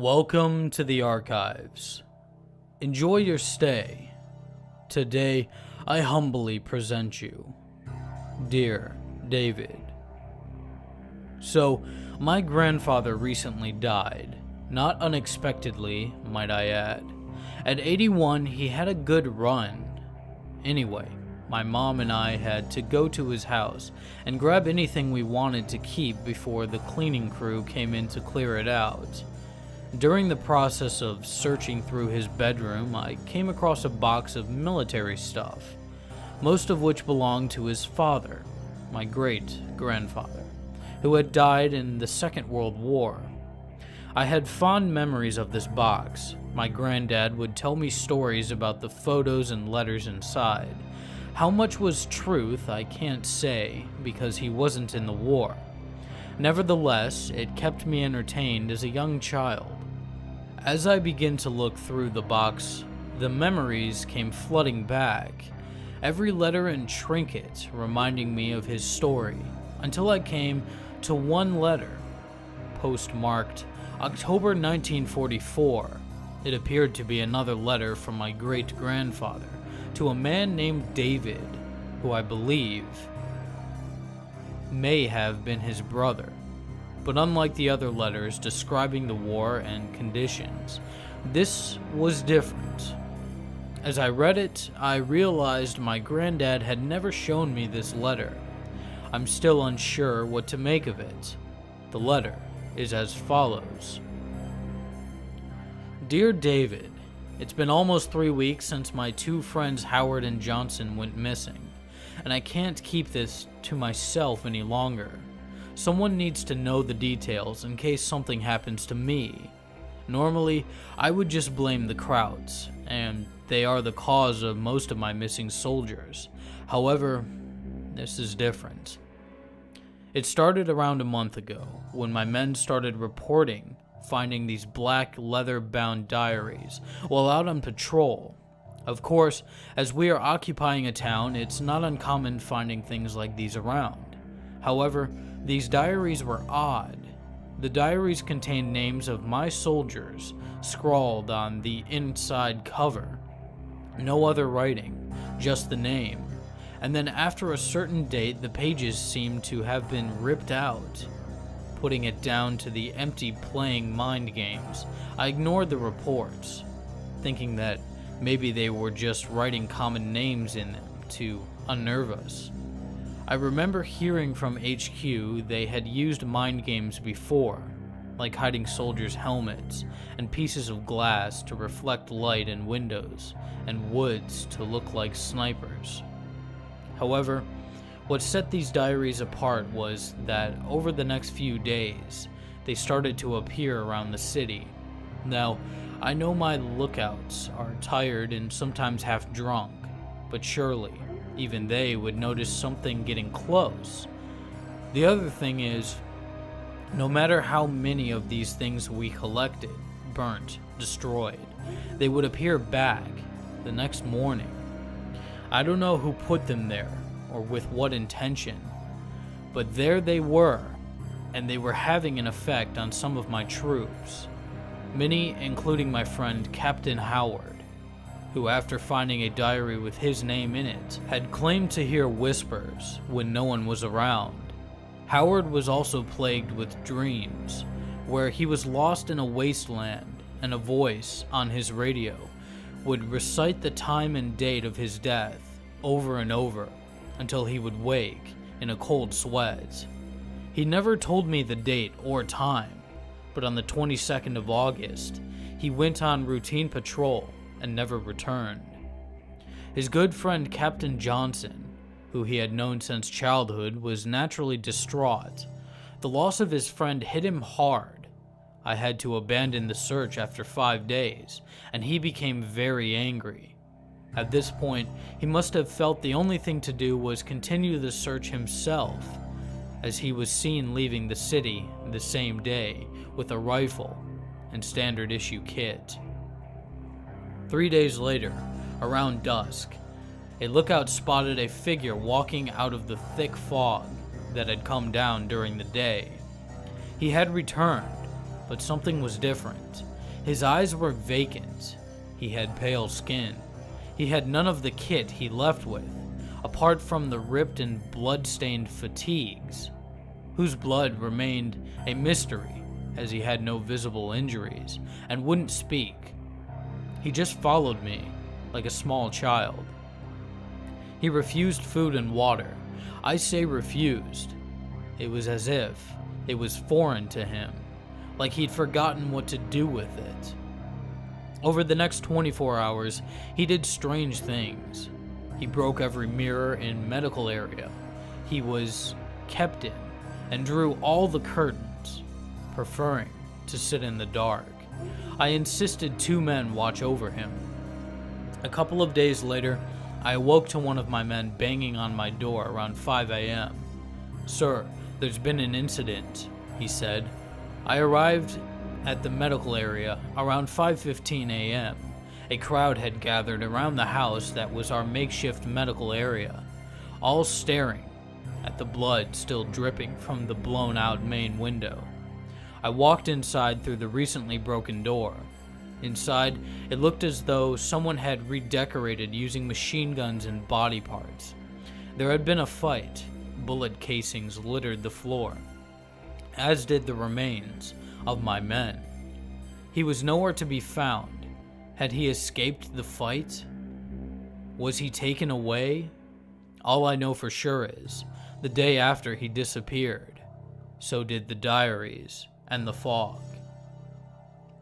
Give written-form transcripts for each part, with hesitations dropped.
Welcome to the archives. Enjoy your stay. Today, I humbly present you, Dear David. So, my grandfather recently died. Not unexpectedly, might I add. At 81, he had a good run. Anyway, my mom and I had to go to his house and grab anything we wanted to keep before the cleaning crew came in to clear it out. During the process of searching through his bedroom, I came across a box of military stuff, most of which belonged to his father, my great-grandfather, who had died in the Second World War. I had fond memories of this box. My granddad would tell me stories about the photos and letters inside. How much was truth, I can't say, because he wasn't in the war. Nevertheless, it kept me entertained as a young child. As I began to look through the box, the memories came flooding back, every letter and trinket reminding me of his story, until I came to one letter, postmarked October 1944. It appeared to be another letter from my great-grandfather to a man named David, who I believe may have been his brother. But unlike the other letters describing the war and conditions, this was different. As I read it, I realized my granddad had never shown me this letter. I'm still unsure what to make of it. The letter is as follows. Dear David, it's been almost 3 weeks since my two friends Howard and Johnson went missing, and I can't keep this to myself any longer. Someone needs to know the details in case something happens to me. Normally, I would just blame the Krauts, and they are the cause of most of my missing soldiers. However, this is different. It started around a month ago, when my men started reporting finding these black leather-bound diaries while out on patrol. Of course, as we are occupying a town, it's not uncommon finding things like these around. However, these diaries were odd. The diaries contained names of my soldiers scrawled on the inside cover. No other writing, just the name. And then after a certain date, the pages seemed to have been ripped out, putting it down to the empty playing mind games. I ignored the reports, thinking that maybe they were just writing common names in them to unnerve us. I remember hearing from HQ they had used mind games before, like hiding soldiers' helmets and pieces of glass to reflect light in windows and woods to look like snipers. However, what set these diaries apart was that over the next few days, they started to appear around the city. Now, I know my lookouts are tired and sometimes half drunk, but surely even they would notice something getting close. The other thing is, no matter how many of these things we collected, burnt, destroyed, they would appear back the next morning. I don't know who put them there or with what intention, but there they were, and they were having an effect on some of my troops. Many, including my friend Captain Howard, who after finding a diary with his name in it, had claimed to hear whispers when no one was around. Howard was also plagued with dreams, where he was lost in a wasteland and a voice on his radio would recite the time and date of his death over and over until he would wake in a cold sweat. He never told me the date or time, but on the 22nd of August, he went on routine patrol and never returned. His good friend Captain Johnson, who he had known since childhood, was naturally distraught. The loss of his friend hit him hard. I had to abandon the search after 5 days, and he became very angry. At this point, he must have felt the only thing to do was continue the search himself, as he was seen leaving the city the same day with a rifle and standard issue kit. 3 days later, around dusk, a lookout spotted a figure walking out of the thick fog that had come down during the day. He had returned, but something was different. His eyes were vacant. He had pale skin. He had none of the kit he left with, apart from the ripped and blood-stained fatigues, whose blood remained a mystery as he had no visible injuries and wouldn't speak. He just followed me like a small child. He refused food and water. I say refused. It was as if it was foreign to him, like he'd forgotten what to do with it. Over the next 24 hours, he did strange things. He broke every mirror in medical area he was kept in and drew all the curtains, preferring to sit in the dark. I insisted 2 men watch over him. A couple of days later, I awoke to one of my men banging on my door around 5 a.m. "Sir, there's been an incident," he said. I arrived at the medical area around 5:15 a.m. A crowd had gathered around the house that was our makeshift medical area, all staring at the blood still dripping from the blown-out main window. I walked inside through the recently broken door. Inside, it looked as though someone had redecorated using machine guns and body parts. There had been a fight. Bullet casings littered the floor, as did the remains of my men. He was nowhere to be found. Had he escaped the fight? Was he taken away? All I know for sure is, the day after he disappeared, so did the diaries and the fog.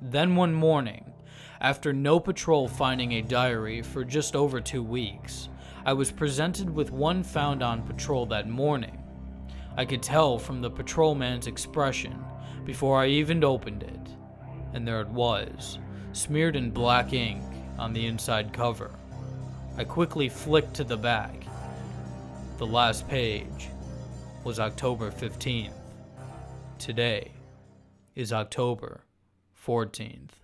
Then one morning, after no patrol finding a diary for just over 2 weeks, I was presented with one found on patrol that morning. I could tell from the patrolman's expression before I even opened it, and there it was, smeared in black ink on the inside cover. I quickly flicked to the back. The last page was October 15th. Today is October 14th.